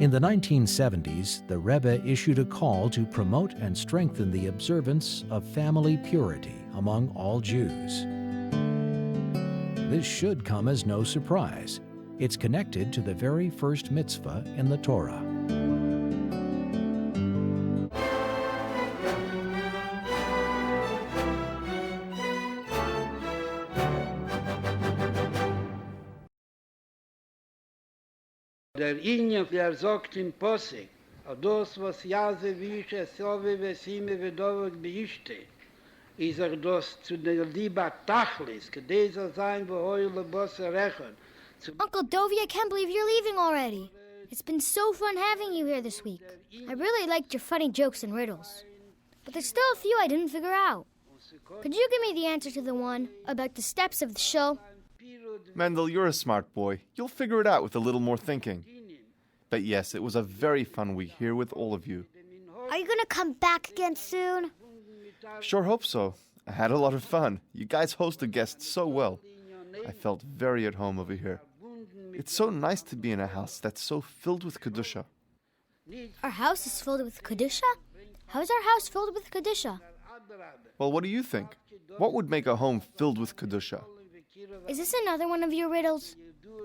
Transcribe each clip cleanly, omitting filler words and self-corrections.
In the 1970s, the Rebbe issued a call to promote and strengthen the observance of family purity among all Jews. This should come as no surprise. It's connected to the very first mitzvah in the Torah. Der Inyan, der sagt im Posek, das, was Jase wische, so wie Vesime, wie Dovek beischte, ist das zu der Liebe Tachlis, dieser sein, wo heule Bosse rechen. Uncle Dovey, I can't believe you're leaving already. It's been so fun having you here this week. I really liked your funny jokes and riddles. But there's still a few I didn't figure out. Could you give me the answer to the one about the steps of the shul? Mendel, you're a smart boy. You'll figure it out with a little more thinking. But yes, it was a very fun week here with all of you. Are you going to come back again soon? Sure hope so. I had a lot of fun. You guys hosted guests so well. I felt very at home over here. It's so nice to be in a house that's so filled with Kedusha. Our house is filled with Kedusha? How is our house filled with Kedusha? Well, what do you think? What would make a home filled with Kedusha? Is this another one of your riddles?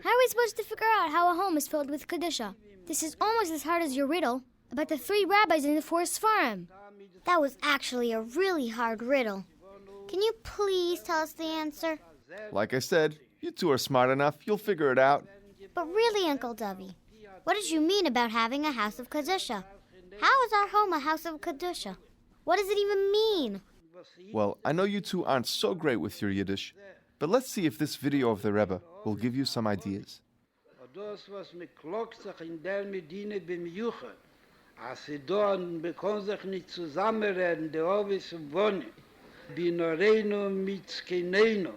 How are we supposed to figure out how a home is filled with Kedusha? This is almost as hard as your riddle about the 3 rabbis in the 4 Sfarim. That was actually a really hard riddle. Can you please tell us the answer? Like I said, you two are smart enough. You'll figure it out. But really, Uncle Dovey, what did you mean about having a house of Kedusha? How is our home a house of Kedusha? What does it even mean? Well, I know you two aren't so great with your Yiddish, but let's see if this video of the Rebbe will give you some ideas. Das, was mit klockt sich in der Medine beim Juchat, als sie da bekommen sich nicht zusammenreden, der Ovis und Wohnen, bin Noreino mit Skeneino,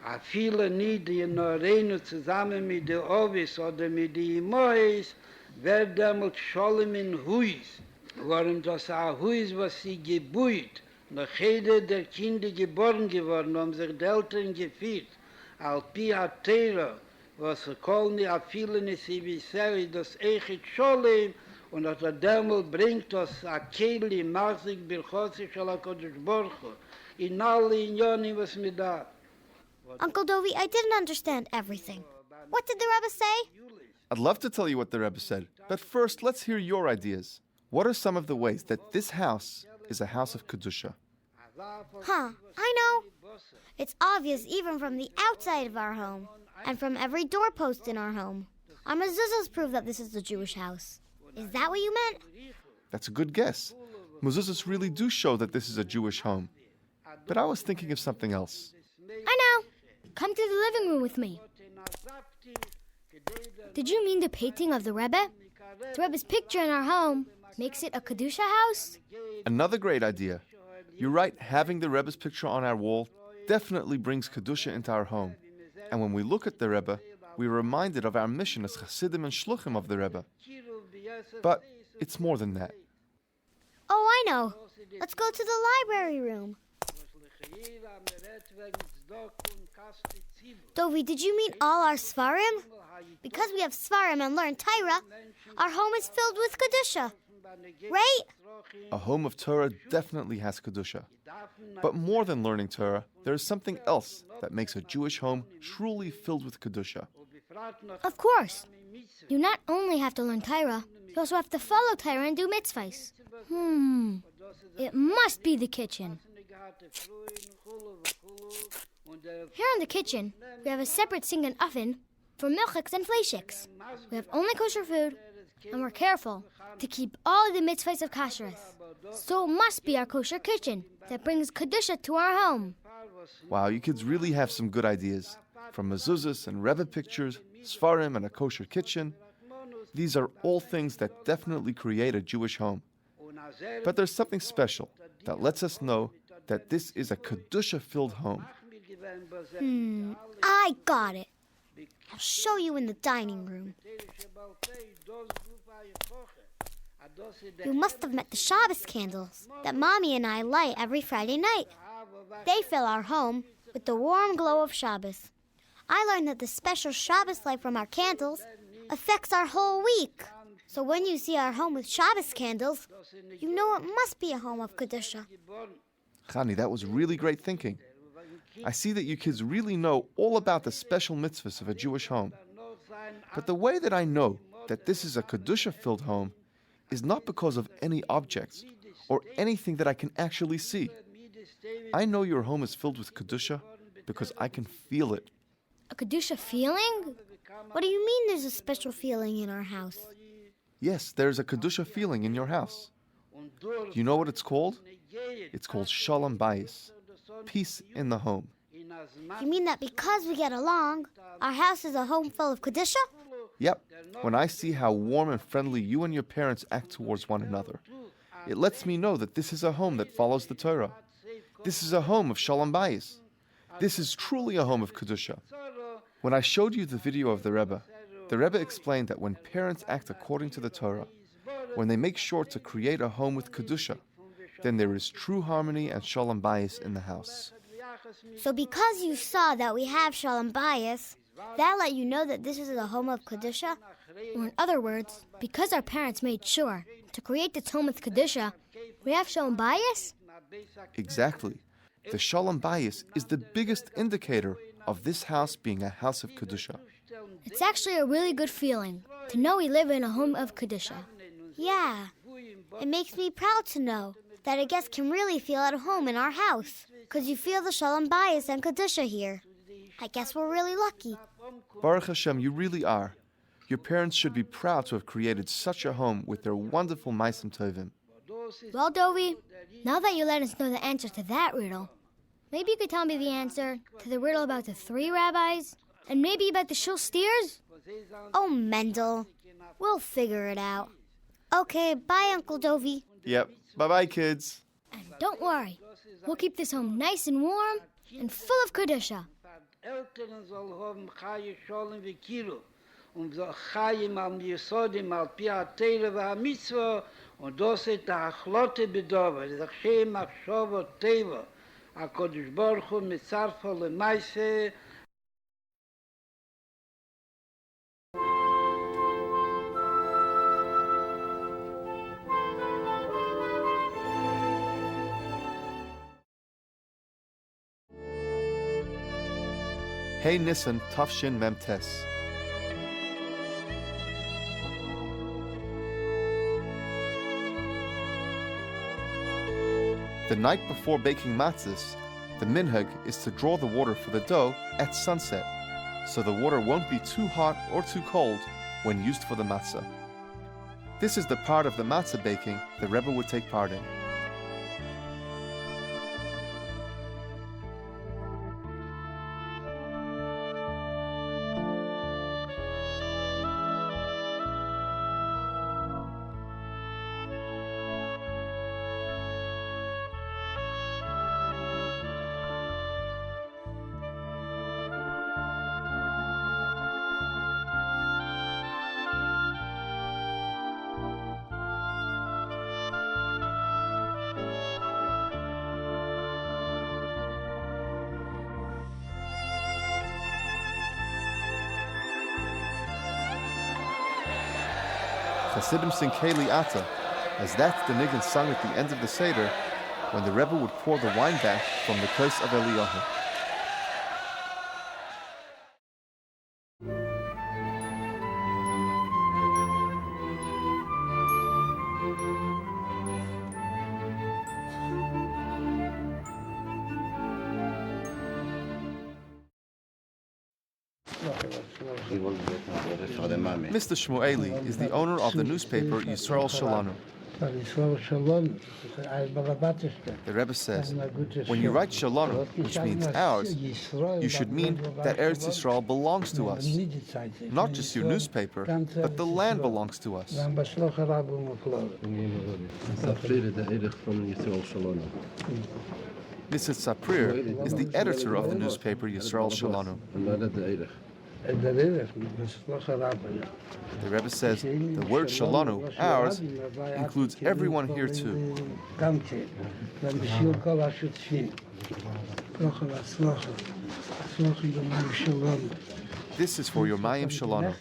a viele nicht, die Noreino zusammen mit der Ovis oder mit der Imois, wer damals Scholem in Huis, warum das ein Huis, was sie gebuht, noch jeder der Kinder geboren geworden, haben sich die Eltern geführt, Alpi hat Torah, was kolni a vielen is wie sei das echt Scholem und das damals bringt das a Keli maßig birchose shala kodesh borcho in alle Unionen was mir da. Uncle Dovey, I didn't understand everything. What did the Rebbe say? I'd love to tell you what the Rebbe said, but first let's hear your ideas. What are some of the ways that this house is a house of Kedusha? I know. It's obvious even from the outside of our home and from every doorpost in our home. Our mezuzahs prove that this is a Jewish house. Is that what you meant? That's a good guess. Mezuzahs really do show that this is a Jewish home. But I was thinking of something else. I know. Come to the living room with me. Did you mean the painting of the Rebbe? The Rebbe's picture in our home makes it a Kedusha house? Another great idea. You're right, having the Rebbe's picture on our wall definitely brings Kedusha into our home. And when we look at the Rebbe, we're reminded of our mission as Chassidim and Shluchim of the Rebbe. But it's more than that. Oh, I know. Let's go to the library room. Dovi, did you mean all our Sfarim? Because we have Sfarim and learn Torah, our home is filled with Kedusha. Right? A home of Torah definitely has Kedusha. But more than learning Torah, there is something else that makes a Jewish home truly filled with Kedusha. Of course. You not only have to learn Torah, you also have to follow Torah and do mitzvahs. It must be the kitchen. Here in the kitchen, we have a separate sink and oven for milchiks and fleishiks. We have only kosher food, and we're careful to keep all the mitzvahs of kashrus. So it must be our kosher kitchen that brings Kedusha to our home. Wow, you kids really have some good ideas. From mezuzahs and Rebbe pictures, Sfarim and a kosher kitchen. These are all things that definitely create a Jewish home. But there's something special that lets us know that this is a Kedusha-filled home. I got it. I'll show you in the dining room. You must have met the Shabbos candles that Mommy and I light every Friday night. They fill our home with the warm glow of Shabbos. I learned that the special Shabbos light from our candles affects our whole week. So when you see our home with Shabbos candles, you know it must be a home of Kedusha. Chani, that was really great thinking. I see that you kids really know all about the special mitzvahs of a Jewish home. But the way that I know that this is a Kedusha-filled home is not because of any objects or anything that I can actually see. I know your home is filled with Kedusha because I can feel it. A Kedusha feeling? What do you mean there's a special feeling in our house? Yes, there's a Kedusha feeling in your house. Do you know what it's called? It's called Shalom Bayis, peace in the home. You mean that because we get along, our house is a home full of Kedusha? Yep, when I see how warm and friendly you and your parents act towards one another, it lets me know that this is a home that follows the Torah. This is a home of Shalom Bayis. This is truly a home of Kedusha. When I showed you the video of the Rebbe explained that when parents act according to the Torah, when they make sure to create a home with Kedusha, then there is true harmony and Shalom Bayis in the house. So because you saw that we have Shalom Bayis, that let you know that this is a home of Kedusha? Or in other words, because our parents made sure to create this home with Kedusha, we have Shalom Bayis? Exactly. The Shalom Bayis is the biggest indicator of this house being a house of Kedusha. It's actually a really good feeling to know we live in a home of Kedusha. Yeah. It makes me proud to know that a guest can really feel at home in our house, because you feel the Shalom Bayis and Kedusha here. I guess we're really lucky. Baruch Hashem, you really are. Your parents should be proud to have created such a home with their wonderful Maisim Tovim. Well, Dovi, now that you let us know the answer to that riddle, maybe you could tell me the answer to the riddle about the 3 rabbis, and maybe about the shul steers? Oh, Mendel, we'll figure it out. Okay, bye, Uncle Dovi. Yep. Bye-bye, kids. And don't worry, we'll keep this home nice and warm and full of Kedusha. Eltern soll haben Chaye Sholem wie Kilo. Und so Chayim am Yesodim al Pi HaTeire v'Hamitzvah und das ist der Achlote Bedova. Das ist Shem Achshovo Teva. HaKadosh Baruch Hu mitzarfo lemaise. Hey Nissen Tafshin Memtes. The night before baking matzahs, the minhag is to draw the water for the dough at sunset, so the water won't be too hot or too cold when used for the matzah. This is the part of the matzah baking the Rebbe would take part in. Hasidim sing Keli Ata, as that's the niggin sung at the end of the Seder when the Rebbe would pour the wine back from the place of Eliyahu. Mr. Shmueli is the owner of the newspaper Yisrael Shalanu. The Rebbe says, when you write Shalanu, which means ours, you should mean that Eretz Yisrael belongs to us. Not just your newspaper, but the land belongs to us. Mrs. Saprir is the editor of the newspaper Yisrael Shalanu. The Rebbe says the word Shalanu, ours, includes everyone here too. This is for your Mayim Shalanu.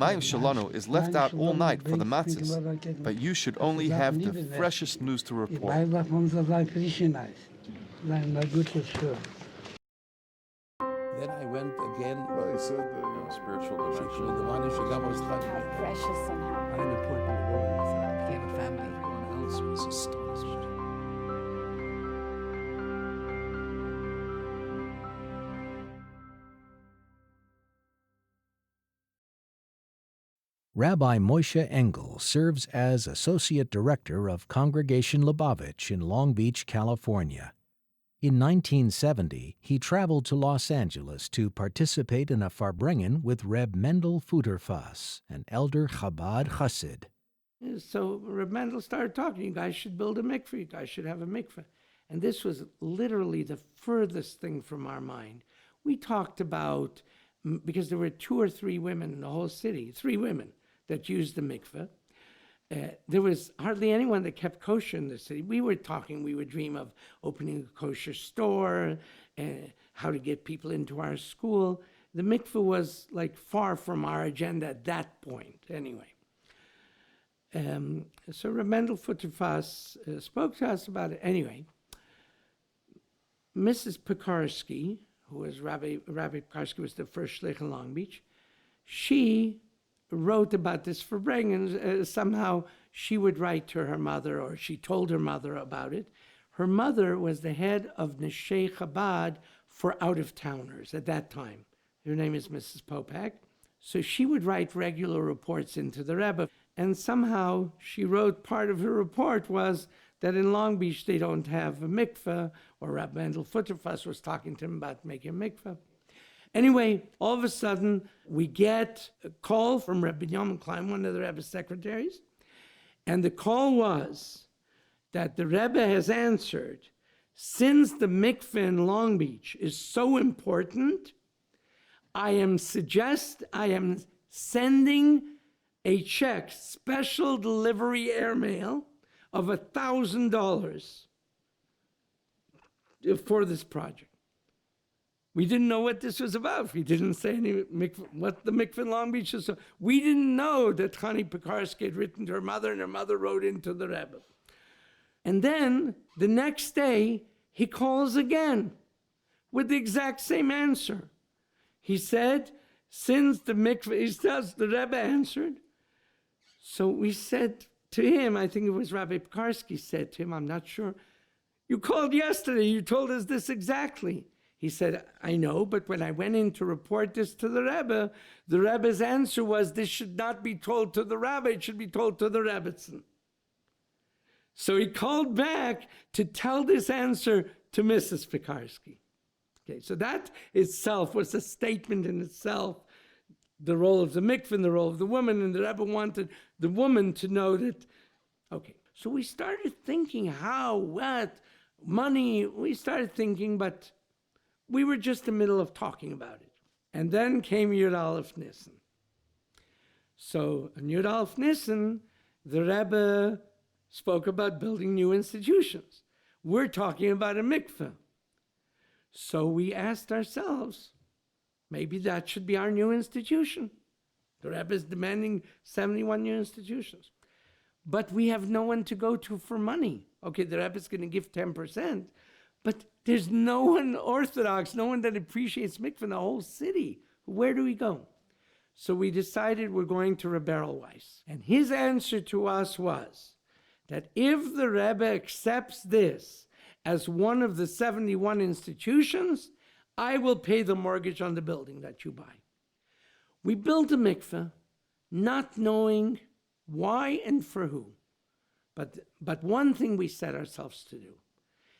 Mayim Shalano is left out all night for the matzahs, but you should only have the freshest news to report. Then I went again. Well, he said spiritual dimension. How precious and how important the world was. He had a family. Everyone else was astonished. Rabbi Moshe Engel serves as Associate Director of Congregation Lubavitch in Long Beach, California. In 1970, he traveled to Los Angeles to participate in a farbrengen with Reb Mendel Futerfas, an elder Chabad Chassid. So Reb Mendel started talking, you guys should build a mikveh, you guys should have a mikveh. And this was literally the furthest thing from our mind. We talked about, because there were 2 or 3 women in the whole city, 3 women that used the mikveh. There was hardly anyone that kept kosher in the city. We would dream of opening a kosher store, how to get people into our school. The mikveh was like far from our agenda at that point, anyway. So Reb Mendel Futerfas spoke to us about it. Anyway, Mrs. Pekarsky, who was Rabbi Pekarsky was the first shlich in Long Beach, she wrote about this for Brengen. Somehow she would write to her mother, or she told her mother about it. Her mother was the head of Neshei Chabad for out-of-towners at that time. Her name is Mrs. Popak. So she would write regular reports into the Rebbe. And somehow she wrote, part of her report was that in Long Beach they don't have a mikveh, or Rabbi Mendel Futerfas was talking to him about making a mikveh. Anyway, all of a sudden, we get a call from Rebbe Binyamin Klein, one of the Rebbe's secretaries, and the call was that the Rebbe has answered, since the mikveh in Long Beach is so important, I am sending a check, special delivery airmail of $1,000 for this project. We didn't know what this was about. We didn't say what the mikveh in Long Beach is. So we didn't know that Chani Pekarsky had written to her mother, and her mother wrote into the Rebbe. And then the next day, he calls again with the exact same answer. He said, since the mikveh, the Rebbe answered. So we said to him, I think it was Rabbi Pekarsky said to him, I'm not sure, you called yesterday, you told us this exactly. He said, I know, but when I went in to report this to the Rebbe's answer was, this should not be told to the Rabbi, it should be told to the Rebbetzin. So he called back to tell this answer to Mrs. Pekarsky. Okay, so that itself was a statement in itself, the role of the mikveh and the role of the woman, and the Rebbe wanted the woman to know that, okay. So we started thinking how, what, money, we started thinking, but we were just in the middle of talking about it. And then came Yud Aleph Nissen. So on Yud Aleph Nissen, the Rebbe spoke about building new institutions. We're talking about a mikveh. So we asked ourselves, maybe that should be our new institution. The Rebbe is demanding 71 new institutions. But we have no one to go to for money. Okay, the Rebbe is going to give 10%, but there's no one Orthodox, no one that appreciates mikveh in the whole city. Where do we go? So we decided we're going to Rebbe Weiss. And his answer to us was that if the Rebbe accepts this as one of the 71 institutions, I will pay the mortgage on the building that you buy. We built a mikveh, not knowing why and for who. But one thing we set ourselves to do.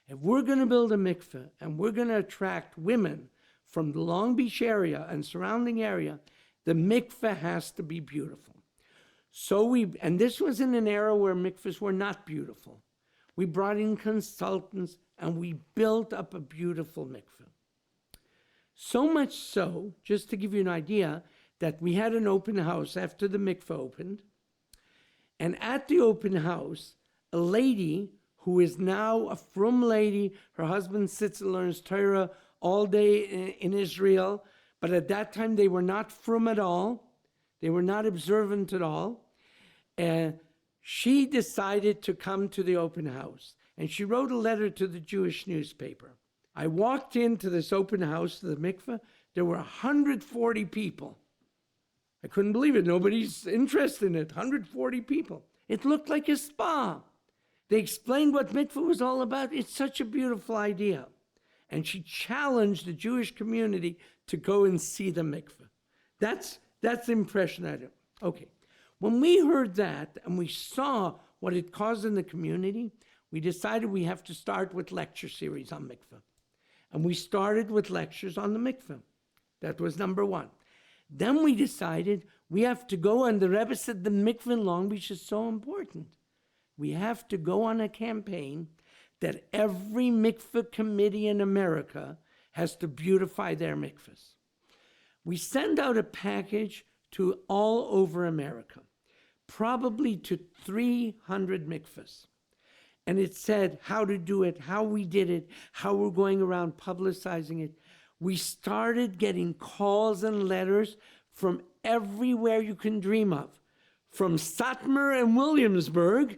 If we're going to build a mikveh and we're going to attract women from the Long Beach area and surrounding area, the mikveh has to be beautiful. So and this was in an era where mikvehs were not beautiful. We brought in consultants and we built up a beautiful mikveh. So much so, just to give you an idea, that we had an open house after the mikveh opened. And at the open house, a lady who is now a frum lady, her husband sits and learns Torah all day in Israel, but at that time they were not frum at all. They were not observant at all. And she decided to come to the open house. And she wrote a letter to the Jewish newspaper. I walked into this open house, the mikveh. There were 140 people. I couldn't believe it. Nobody's interested in it. 140 people. It looked like a spa. They explained what mikveh was all about. It's such a beautiful idea. And she challenged the Jewish community to go and see the mikveh. That's the impression I had. Okay. When we heard that and we saw what it caused in the community, we decided we have to start with lecture series on mikveh. And we started with lectures on the mikveh. That was number one. Then we decided we have to go, and the Rebbe said the mikveh in Long Beach is so important. We have to go on a campaign that every mikveh committee in America has to beautify their mikvehs. We send out a package to all over America, probably to 300 mikvehs. And it said how to do it, how we did it, how we're going around publicizing it. We started getting calls and letters from everywhere you can dream of, from Satmar and Williamsburg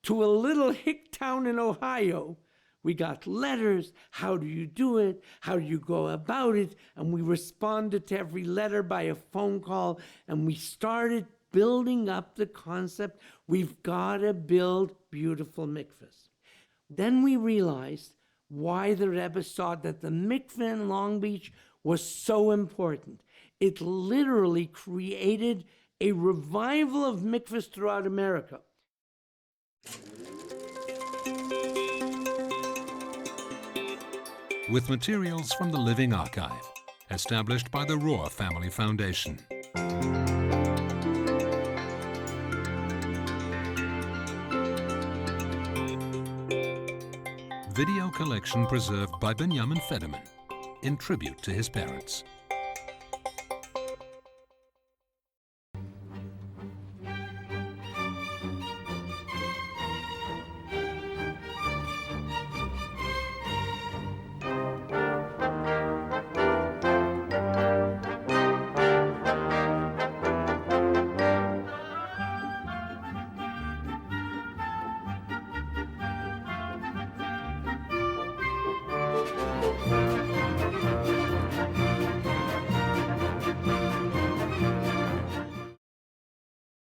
to a little hick town in Ohio. We got letters. How do you do it? How do you go about it? And we responded to every letter by a phone call, and we started building up the concept. We've got to build beautiful mikvahs. Then we realized why the Rebbe saw that the mikveh in Long Beach was so important. It literally created a revival of mikvahs throughout America. With materials from the Living Archive, established by the Rohr Family Foundation. Video collection preserved by Benjamin Federman in tribute to his parents.